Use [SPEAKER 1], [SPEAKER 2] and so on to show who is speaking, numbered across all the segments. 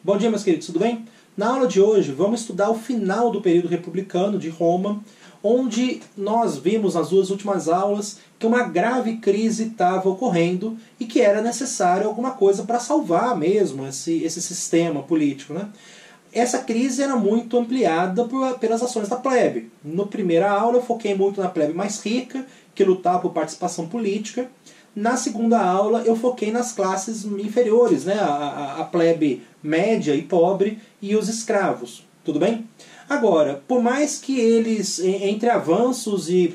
[SPEAKER 1] Bom dia, meus queridos, tudo bem? Na aula de hoje vamos estudar o final do período republicano de Roma, onde nós vimos nas duas últimas aulas que uma grave crise estava ocorrendo e que era necessário alguma coisa para salvar mesmo esse sistema político, né? Essa crise era muito ampliada pelas ações da plebe. Na primeira aula eu foquei muito na plebe mais rica, que lutava por participação política. Na segunda aula eu foquei nas classes inferiores, né? a plebe média e pobre e os escravos. Tudo bem? Agora, por mais que eles, entre avanços e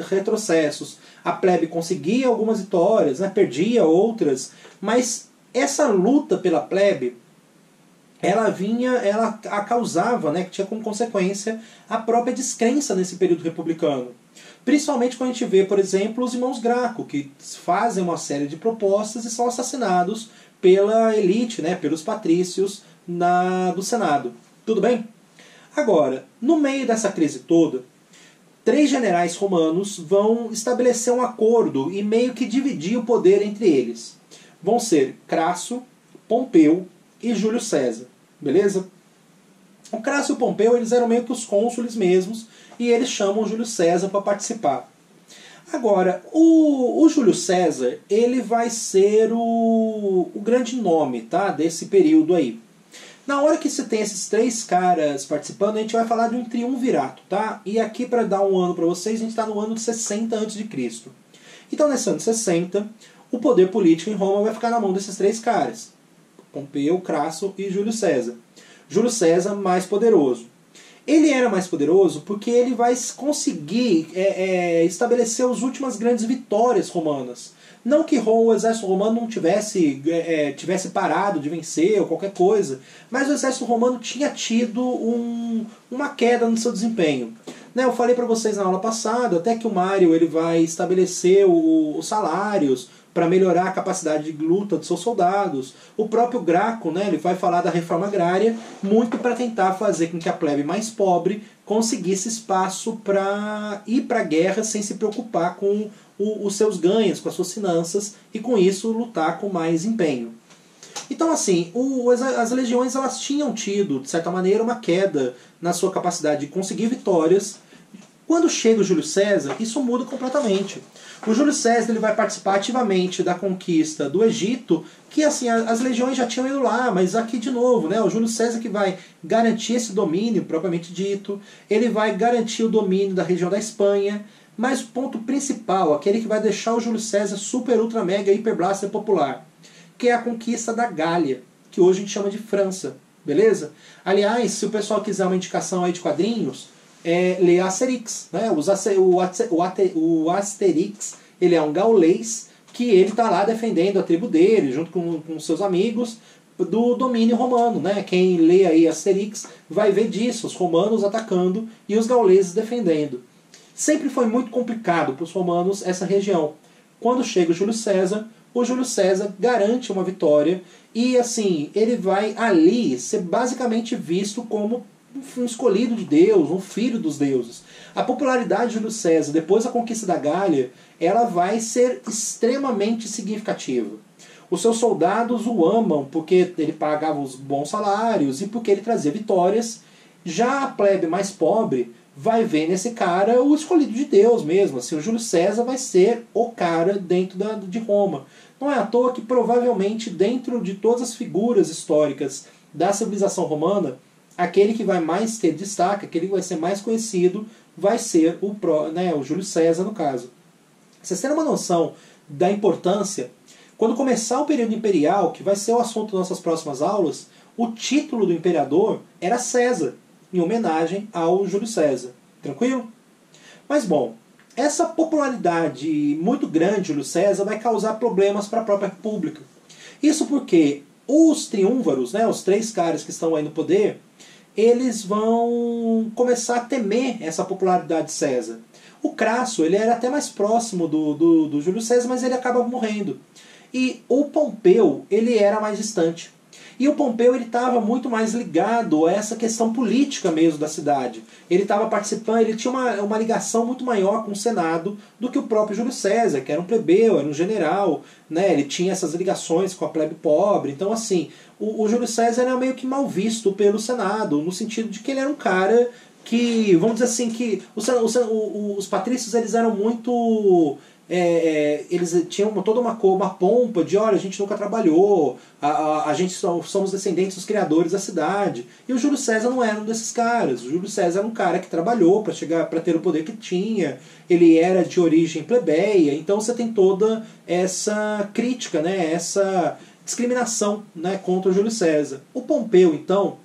[SPEAKER 1] retrocessos, a plebe conseguia algumas vitórias, né? Perdia outras, mas essa luta pela plebe, ela causava, né, que tinha como consequência a própria descrença nesse período republicano. Principalmente quando a gente vê, por exemplo, os irmãos Graco, que fazem uma série de propostas e são assassinados pela elite, né, pelos patrícios do Senado. Tudo bem? Agora, no meio dessa crise toda, 3 generais romanos vão estabelecer um acordo e meio que dividir o poder entre eles. Vão ser Crasso, Pompeu e Júlio César. Beleza? O Crasso e o Pompeu, eles eram meio que os cônsules mesmos, e eles chamam o Júlio César para participar. Agora, o Júlio César, ele vai ser o grande nome, tá, desse período aí. Na hora que você tem esses 3 caras participando, a gente vai falar de um triunvirato, tá? E aqui, para dar um ano para vocês, a gente está no ano de 60 a.C. Então, nesse ano de 60, o poder político em Roma vai ficar na mão desses 3 caras. Pompeu, Crasso e Júlio César. Júlio César mais poderoso. Ele era mais poderoso porque ele vai conseguir estabelecer as últimas grandes vitórias romanas. Não que o exército romano não tivesse parado de vencer ou qualquer coisa, mas o exército romano tinha tido uma queda no seu desempenho. Eu falei para vocês na aula passada até que o Mário ele vai estabelecer os salários para melhorar a capacidade de luta dos seus soldados. O próprio Graco, né, ele vai falar da reforma agrária, muito para tentar fazer com que a plebe mais pobre conseguisse espaço para ir para a guerra sem se preocupar com os seus ganhos, com as suas finanças, e com isso lutar com mais empenho. Então, assim, as legiões elas tinham tido, de certa maneira, uma queda na sua capacidade de conseguir vitórias. Quando chega o Júlio César, isso muda completamente. O Júlio César ele vai participar ativamente da conquista do Egito, que assim, as legiões já tinham ido lá, mas aqui de novo, né, o Júlio César que vai garantir esse domínio, propriamente dito, ele vai garantir o domínio da região da Espanha, mas o ponto principal, aquele que vai deixar o Júlio César super, ultra, mega, hiper, blaster popular, que é a conquista da Gália, que hoje a gente chama de França, beleza? Aliás, se o pessoal quiser uma indicação aí de quadrinhos, lê Asterix, né? O Asterix, ele é um gaulês que ele está lá defendendo a tribo dele, junto com seus amigos, do domínio romano, né? Quem lê aí Asterix vai ver disso, os romanos atacando e os gauleses defendendo. Sempre foi muito complicado para os romanos essa região. Quando chega o Júlio César garante uma vitória e assim, ele vai ali ser basicamente visto como um escolhido de Deus, um filho dos deuses. A popularidade de Júlio César, depois da conquista da Gália, ela vai ser extremamente significativa. Os seus soldados o amam porque ele pagava os bons salários e porque ele trazia vitórias. Já a plebe mais pobre vai ver nesse cara o escolhido de Deus mesmo. Assim, o Júlio César vai ser o cara dentro de Roma. Não é à toa que provavelmente dentro de todas as figuras históricas da civilização romana, aquele que vai mais ter destaque, aquele que vai ser mais conhecido, vai ser o Júlio César, no caso. Vocês terem uma noção da importância, quando começar o período imperial, que vai ser o assunto das nossas próximas aulas, o título do imperador era César, em homenagem ao Júlio César. Tranquilo? Mas bom, essa popularidade muito grande de Júlio César vai causar problemas para a própria república. Isso porque os triúnvaros, né, os 3 caras que estão aí no poder, eles vão começar a temer essa popularidade de César. O Crasso ele era até mais próximo do Júlio César, mas ele acaba morrendo. E o Pompeu ele era mais distante. E o Pompeu ele estava muito mais ligado a essa questão política mesmo da cidade. Ele estava participando, ele tinha uma ligação muito maior com o Senado do que o próprio Júlio César, que era um plebeu, era um general, né? Ele tinha essas ligações com a plebe pobre. Então, assim, o Júlio César era meio que mal visto pelo Senado, no sentido de que ele era um cara que, vamos dizer assim, que os patrícios eles eram muito... eles tinham toda uma pompa de, olha, a gente nunca trabalhou, a gente somos descendentes dos criadores da cidade. E o Júlio César não era um desses caras. O Júlio César era um cara que trabalhou para chegar, para ter o poder que tinha. Ele era de origem plebeia. Então você tem toda essa crítica, né, essa discriminação, né, contra o Júlio César. O Pompeu, então,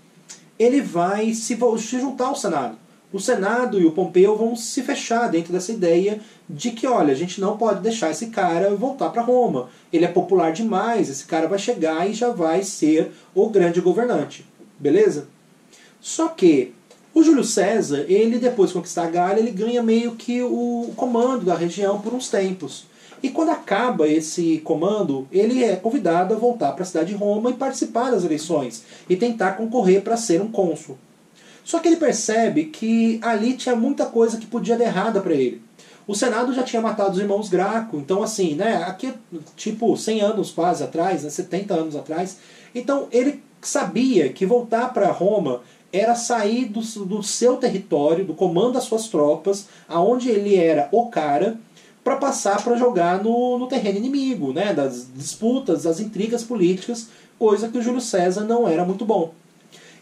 [SPEAKER 1] ele vai se juntar ao Senado. O Senado e o Pompeu vão se fechar dentro dessa ideia de que, olha, a gente não pode deixar esse cara voltar para Roma. Ele é popular demais, esse cara vai chegar e já vai ser o grande governante. Beleza? Só que o Júlio César, ele depois de conquistar a Gália, ele ganha meio que o comando da região por uns tempos. E quando acaba esse comando, ele é convidado a voltar para a cidade de Roma e participar das eleições e tentar concorrer para ser um cônsul. Só que ele percebe que ali tinha muita coisa que podia dar errada para ele. O Senado já tinha matado os irmãos Graco, então assim, né, aqui tipo 100 anos quase atrás, né, 70 anos atrás. Então ele sabia que voltar para Roma era sair do seu território, do comando das suas tropas, aonde ele era o cara, para passar para jogar no terreno inimigo, né, das disputas, das intrigas políticas, coisa que o Júlio César não era muito bom.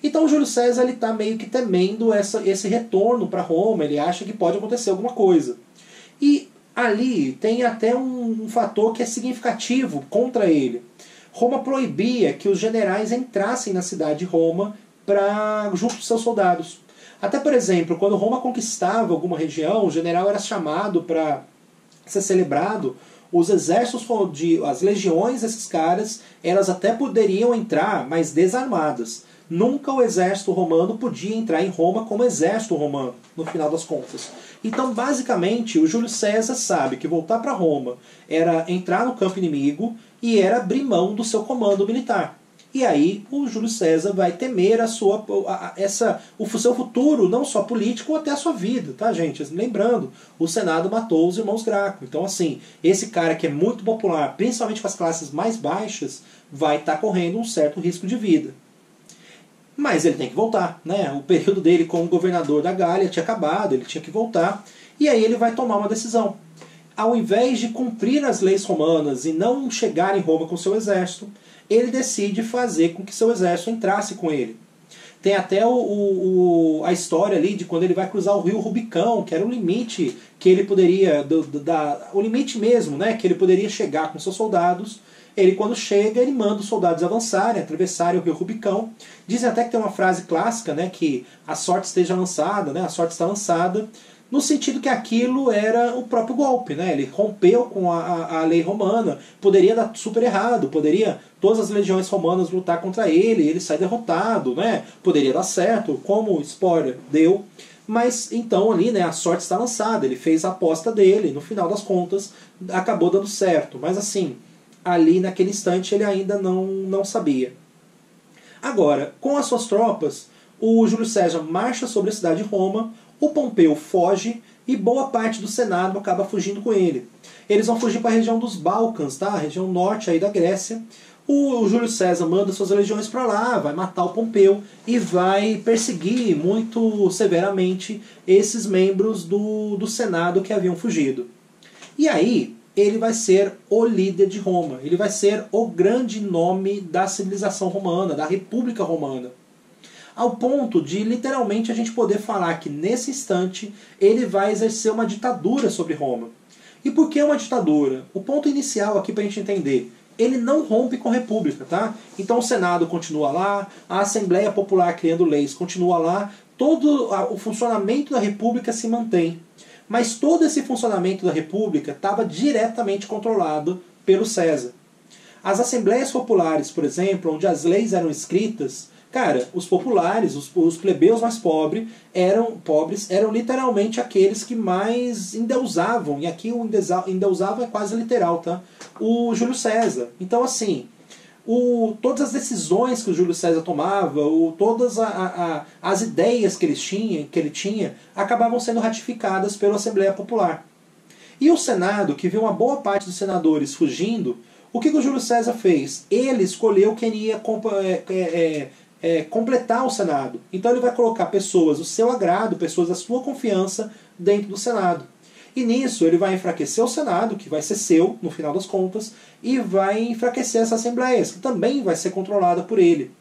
[SPEAKER 1] Então o Júlio César está meio que temendo esse retorno para Roma, ele acha que pode acontecer alguma coisa. E ali tem até um fator que é significativo contra ele. Roma proibia que os generais entrassem na cidade de Roma junto com seus soldados. Até, por exemplo, quando Roma conquistava alguma região, o general era chamado para ser celebrado. Os exércitos, as legiões desses caras, elas até poderiam entrar, mas desarmadas. Nunca o exército romano podia entrar em Roma como exército romano, no final das contas. Então, basicamente, o Júlio César sabe que voltar para Roma era entrar no campo inimigo e era abrir mão do seu comando militar. E aí o Júlio César vai temer o seu futuro, não só político, até a sua vida, tá, gente? Lembrando, o Senado matou os irmãos Graco. Então, assim, esse cara que é muito popular, principalmente com as classes mais baixas, vai estar correndo um certo risco de vida. Mas ele tem que voltar, né? O período dele como governador da Gália tinha acabado, ele tinha que voltar. E aí ele vai tomar uma decisão. Ao invés de cumprir as leis romanas e não chegar em Roma com seu exército, ele decide fazer com que seu exército entrasse com ele. Tem até a história ali de quando ele vai cruzar o rio Rubicão, que era o limite que ele poderia, o limite mesmo, né? Que ele poderia chegar com seus soldados. Ele, quando chega, ele manda os soldados avançarem, atravessarem o rio Rubicão. Dizem até que tem uma frase clássica, né, que a sorte esteja lançada, né, a sorte está lançada, no sentido que aquilo era o próprio golpe, né, ele rompeu com a lei romana, poderia dar super errado, poderia todas as legiões romanas lutar contra ele sai derrotado, né, poderia dar certo, como spoiler, deu. Mas então ali, né, a sorte está lançada, ele fez a aposta dele, no final das contas acabou dando certo, mas assim, ali naquele instante ele ainda não sabia. Agora, com as suas tropas, o Júlio César marcha sobre a cidade de Roma, o Pompeu foge e boa parte do Senado acaba fugindo com ele. Eles vão fugir para a região dos Balcãs, tá? A região norte aí da Grécia. O Júlio César manda suas legiões para lá, vai matar o Pompeu e vai perseguir muito severamente esses membros do Senado que haviam fugido. E aí ele vai ser o líder de Roma, ele vai ser o grande nome da civilização romana, da República Romana. Ao ponto de literalmente a gente poder falar que nesse instante ele vai exercer uma ditadura sobre Roma. E por que uma ditadura? O ponto inicial aqui para a gente entender, ele não rompe com a República, tá? Então o Senado continua lá, a Assembleia Popular criando leis continua lá, todo o funcionamento da República se mantém. Mas todo esse funcionamento da República estava diretamente controlado pelo César. As assembleias populares, por exemplo, onde as leis eram escritas, cara, os populares, os plebeus mais pobres eram literalmente aqueles que mais endeusavam, e aqui o endeusavam é quase literal, tá? O Júlio César. Então, assim, todas as decisões que o Júlio César tomava, todas as ideias que ele tinha, acabavam sendo ratificadas pela Assembleia Popular. E o Senado, que viu uma boa parte dos senadores fugindo, o que o Júlio César fez? Ele escolheu quem ia completar o Senado. Então ele vai colocar pessoas do seu agrado, pessoas da sua confiança dentro do Senado. E nisso ele vai enfraquecer o Senado, que vai ser seu, no final das contas, e vai enfraquecer essa Assembleia, que também vai ser controlada por ele.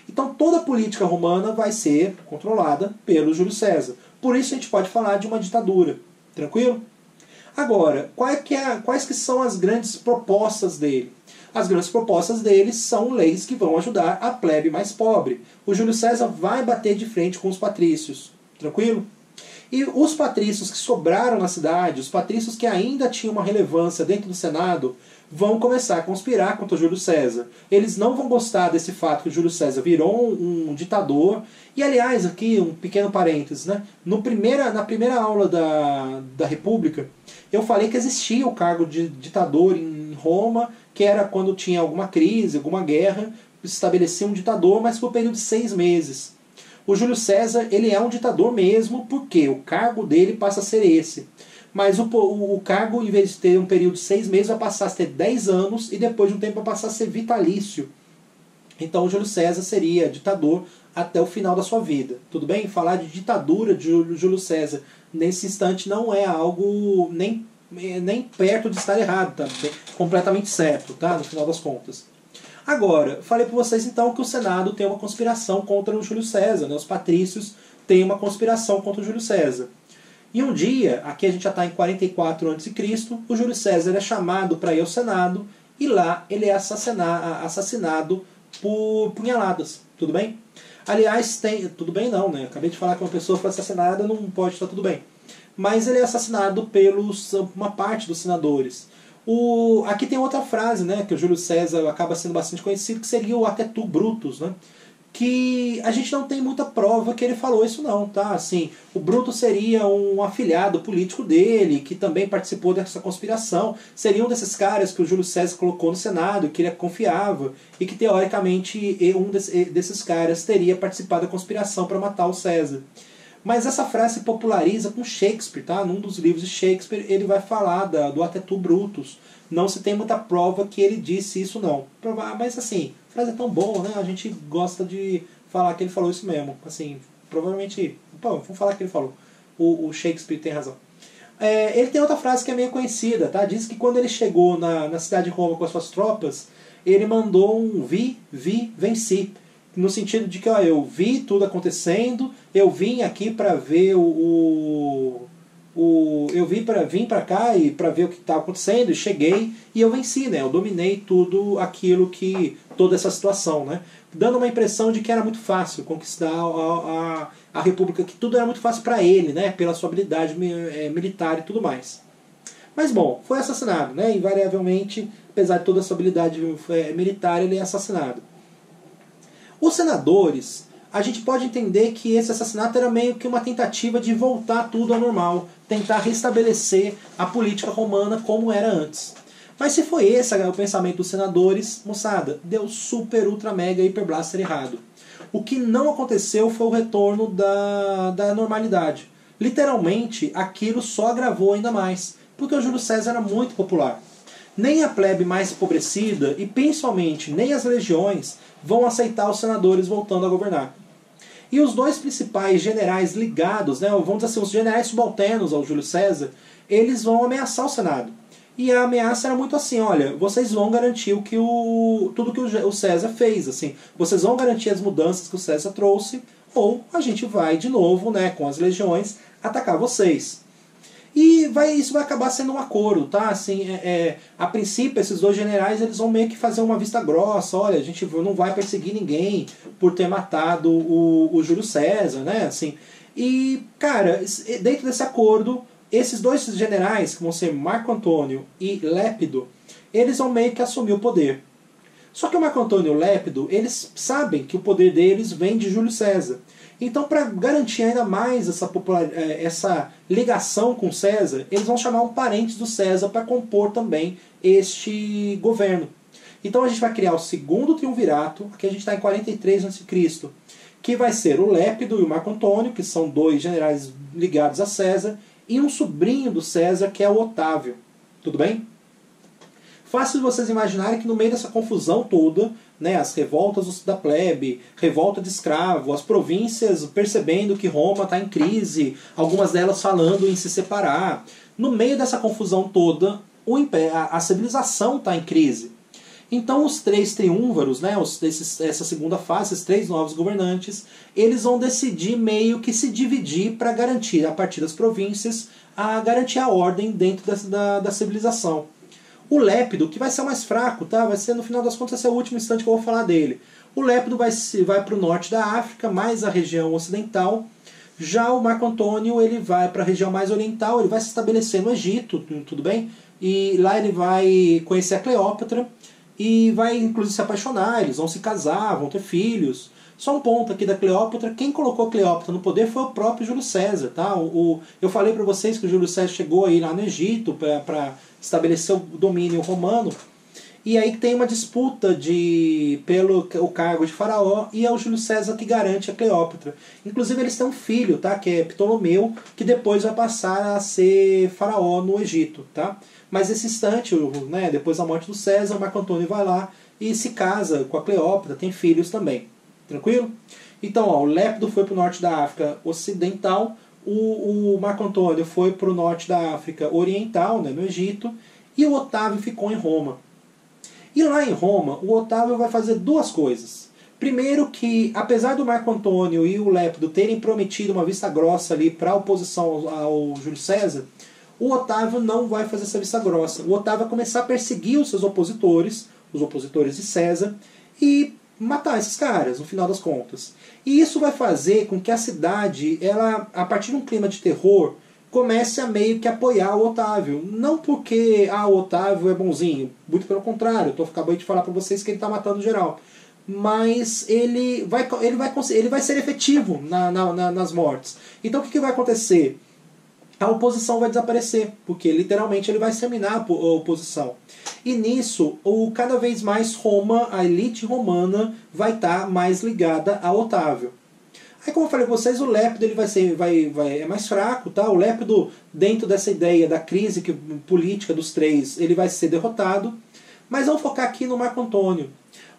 [SPEAKER 1] Então toda a política romana vai ser controlada pelo Júlio César. Por isso a gente pode falar de uma ditadura. Tranquilo? Agora, quais que são as grandes propostas dele? As grandes propostas dele são leis que vão ajudar a plebe mais pobre. O Júlio César vai bater de frente com os patrícios. Tranquilo? E os patrícios que sobraram na cidade, os patrícios que ainda tinham uma relevância dentro do Senado, vão começar a conspirar contra o Júlio César. Eles não vão gostar desse fato que o Júlio César virou um ditador. E, aliás, aqui um pequeno parênteses, né? Na primeira aula da República, eu falei que existia o cargo de ditador em Roma, que era quando tinha alguma crise, alguma guerra, estabelecia um ditador, mas por um período de 6 meses. O Júlio César, ele é um ditador mesmo, porque o cargo dele passa a ser esse. Mas o cargo, em vez de ter um período de 6 meses, vai passar a ter 10 anos e depois de um tempo vai passar a ser vitalício. Então o Júlio César seria ditador até o final da sua vida. Tudo bem? Falar de ditadura de Júlio César nesse instante não é algo nem perto de estar errado, tá? Completamente certo, tá? No final das contas. Agora, falei para vocês então que o Senado tem uma conspiração contra o Júlio César, né? Os patrícios têm uma conspiração contra o Júlio César. E um dia, aqui a gente já está em 44 a.C., o Júlio César é chamado para ir ao Senado e lá ele é assassinado por punhaladas. Tudo bem? Aliás, tudo bem não, né? Acabei de falar que uma pessoa foi assassinada, não pode estar tudo bem. Mas ele é assassinado uma parte dos senadores. Aqui tem outra frase, né, que o Júlio César acaba sendo bastante conhecido, que seria o Atetu Brutus, né? Que a gente não tem muita prova que ele falou isso não, tá? Assim, o Brutus seria um afilhado político dele, que também participou dessa conspiração, seria um desses caras que o Júlio César colocou no Senado, que ele confiava, e que teoricamente um desses caras teria participado da conspiração para matar o César. Mas essa frase se populariza com Shakespeare, tá? Num dos livros de Shakespeare ele vai falar do Atetu Brutus. Não se tem muita prova que ele disse isso não. Mas assim, a frase é tão boa, né? A gente gosta de falar que ele falou isso mesmo. Assim, provavelmente... vamos falar que ele falou. O Shakespeare tem razão. Ele tem outra frase que é meio conhecida, tá? Diz que quando ele chegou na cidade de Roma com as suas tropas, ele mandou um vi, venci. No sentido de que eu vi tudo acontecendo, eu vim aqui para ver eu vim para cá e para ver o que estava acontecendo e cheguei e eu venci, né? Eu dominei tudo aquilo toda essa situação, né? Dando uma impressão de que era muito fácil conquistar a República, que tudo era muito fácil para ele, né? Pela sua habilidade militar e tudo mais. Mas bom, foi assassinado, né? Invariavelmente, apesar de toda a sua habilidade militar, ele é assassinado. Os senadores, a gente pode entender que esse assassinato era meio que uma tentativa de voltar tudo ao normal, tentar restabelecer a política romana como era antes. Mas se foi esse o pensamento dos senadores, moçada, deu super, ultra, mega, hiper blaster errado. O que não aconteceu foi o retorno da normalidade. Literalmente, aquilo só agravou ainda mais, porque o Júlio César era muito popular. Nem a plebe mais empobrecida e principalmente nem as legiões vão aceitar os senadores voltando a governar. E os dois principais generais ligados, né, vamos dizer assim, os generais subalternos ao Júlio César, eles vão ameaçar o Senado. E a ameaça era muito assim, olha, vocês vão garantir tudo que o César fez, assim, vocês vão garantir as mudanças que o César trouxe, ou a gente vai de novo, né, com as legiões, atacar vocês. E isso vai acabar sendo um acordo, tá? Assim, a princípio, esses dois generais eles vão meio que fazer uma vista grossa. Olha, a gente não vai perseguir ninguém por ter matado o Júlio César, né? Assim, e, cara, dentro desse acordo, esses dois generais, que vão ser Marco Antônio e Lépido, eles vão meio que assumir o poder. Só que o Marco Antônio e o Lépido, eles sabem que o poder deles vem de Júlio César. Então, para garantir ainda mais essa ligação com César, eles vão chamar um parente do César para compor também este governo. Então a gente vai criar o segundo triunvirato, aqui a gente está em 43 a.C., que vai ser o Lépido e o Marco Antônio, que são dois generais ligados a César, e um sobrinho do César, que é o Otávio. Tudo bem? Fácil de vocês imaginarem que no meio dessa confusão toda, né, as revoltas da plebe, revolta de escravo, as províncias percebendo que Roma está em crise, algumas delas falando em se separar. No meio dessa confusão toda, a civilização está em crise. Então os três triúnvaros, né, essa segunda fase, esses três novos governantes, eles vão decidir meio que se dividir para garantir, a partir das províncias, garantir a ordem dentro da civilização. O Lépido, que vai ser o mais fraco, tá? Vai ser, no final das contas, vai ser o último instante que eu vou falar dele. O Lépido vai para o norte da África, mais a região ocidental. Já o Marco Antônio, ele vai para a região mais oriental, ele vai se estabelecer no Egito, tudo bem? E lá ele vai conhecer a Cleópatra e vai, inclusive, se apaixonar, eles vão se casar, vão ter filhos. Só um ponto aqui da Cleópatra, quem colocou Cleópatra no poder foi o próprio Júlio César, tá? Eu falei para vocês que o Júlio César chegou aí lá no Egito para estabelecer o domínio romano, e aí tem uma disputa pelo o cargo de faraó, e é o Júlio César que garante a Cleópatra. Inclusive eles têm um filho, tá? Que é Ptolomeu, que depois vai passar a ser faraó no Egito, tá? Mas nesse instante, né, depois da morte do César, o Marco Antônio vai lá e se casa com a Cleópatra, tem filhos também. Tranquilo? Então, ó, o Lépido foi para o norte da África Ocidental, o Marco Antônio foi para o norte da África Oriental, né, no Egito, e o Otávio ficou em Roma. E lá em Roma, o Otávio vai fazer duas coisas. Primeiro que, apesar do Marco Antônio e o Lépido terem prometido uma vista grossa ali para a oposição ao Júlio César, o Otávio não vai fazer essa vista grossa. O Otávio vai começar a perseguir os seus opositores, os opositores de César, e matar esses caras, no final das contas. E isso vai fazer com que a cidade, ela, a partir de um clima de terror, comece a meio que apoiar o Otávio. Não porque o Otávio é bonzinho, muito pelo contrário, eu acabei de falar para vocês que ele está matando geral. Mas ele vai ser efetivo nas mortes. Então o que vai acontecer? A oposição vai desaparecer, porque literalmente ele vai exterminar a oposição. E nisso, cada vez mais Roma, a elite romana, vai estar mais ligada a Otávio. Aí, como eu falei para vocês, o Lépido ele é mais fraco, tá? O Lépido, dentro dessa ideia da crise política dos três, ele vai ser derrotado. Mas vamos focar aqui no Marco Antônio.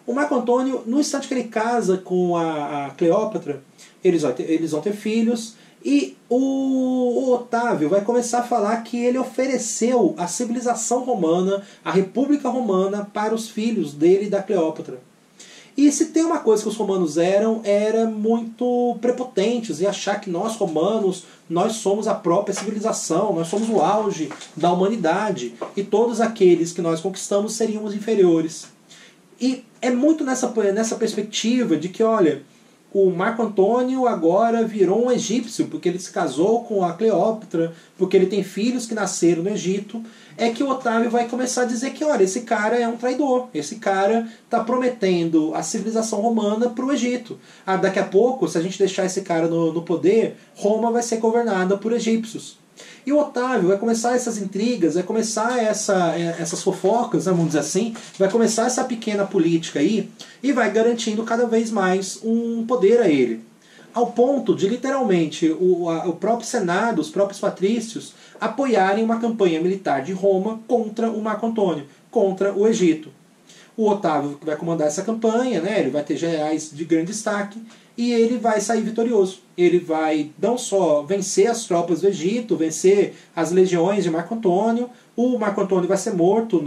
[SPEAKER 1] O Marco Antônio, no instante que ele casa com a Cleópatra, eles vão ter filhos. E o Otávio vai começar a falar que ele ofereceu a civilização romana, a República Romana, para os filhos dele e da Cleópatra. E se tem uma coisa que os romanos era muito prepotentes, e achar que nós romanos, nós somos a própria civilização, nós somos o auge da humanidade, e todos aqueles que nós conquistamos seriam os inferiores. E é muito nessa perspectiva de que, olha, o Marco Antônio agora virou um egípcio, porque ele se casou com a Cleópatra, porque ele tem filhos que nasceram no Egito, é que o Otávio vai começar a dizer que, olha, esse cara é um traidor, esse cara está prometendo a civilização romana para o Egito. Daqui a pouco, se a gente deixar esse cara no poder, Roma vai ser governada por egípcios. E o Otávio vai começar essas intrigas, vai começar essas fofocas, né, vamos dizer assim, vai começar essa pequena política aí e vai garantindo cada vez mais um poder a ele. Ao ponto de, literalmente, o próprio Senado, os próprios patrícios, apoiarem uma campanha militar de Roma contra o Marco Antônio, contra o Egito. O Otávio vai comandar essa campanha, né, ele vai ter generais de grande destaque, e ele vai sair vitorioso. Ele vai não só vencer as tropas do Egito, vencer as legiões de Marco Antônio, o Marco Antônio vai ser morto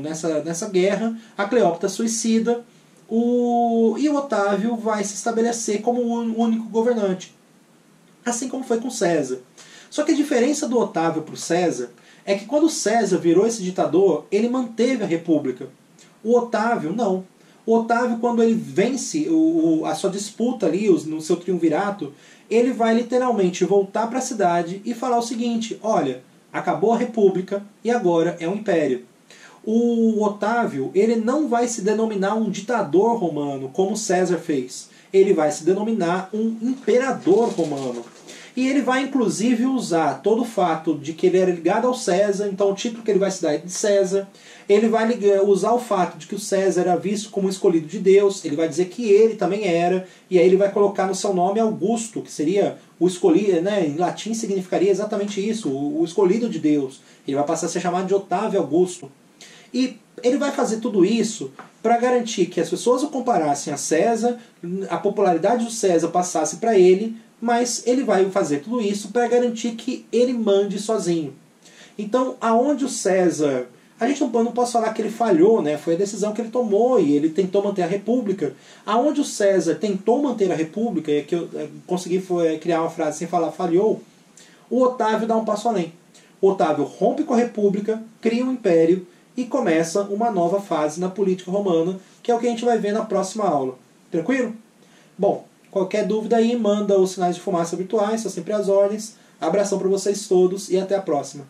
[SPEAKER 1] nessa guerra, a Cleópatra suicida, e o Otávio vai se estabelecer como o único governante. Assim como foi com César. Só que a diferença do Otávio para o César é que quando César virou esse ditador, ele manteve a república. O Otávio não. O Otávio, quando ele vence a sua disputa ali, no seu triunvirato, ele vai literalmente voltar para a cidade e falar o seguinte: olha, acabou a república e agora é um império. O Otávio, ele não vai se denominar um ditador romano, como César fez. Ele vai se denominar um imperador romano. E ele vai inclusive usar todo o fato de que ele era ligado ao César, então o título que ele vai se dar é de César. Ele vai usar o fato de que o César era visto como escolhido de Deus, ele vai dizer que ele também era, e aí ele vai colocar no seu nome Augusto, que seria o escolhido, né, em latim significaria exatamente isso, o escolhido de Deus. Ele vai passar a ser chamado de Otávio Augusto. E ele vai fazer tudo isso para garantir que as pessoas o comparassem a César, a popularidade do César passasse para ele, mas ele vai fazer tudo isso para garantir que ele mande sozinho. Então, aonde o César... A gente não pode falar que ele falhou, né? Foi a decisão que ele tomou e ele tentou manter a república. Aonde o César tentou manter a república, e aqui eu consegui criar uma frase sem falar falhou, o Otávio dá um passo além. O Otávio rompe com a república, cria um império e começa uma nova fase na política romana, que é o que a gente vai ver na próxima aula. Tranquilo? Bom, qualquer dúvida aí, manda os sinais de fumaça virtuais, são sempre as ordens. Abração para vocês todos e até a próxima.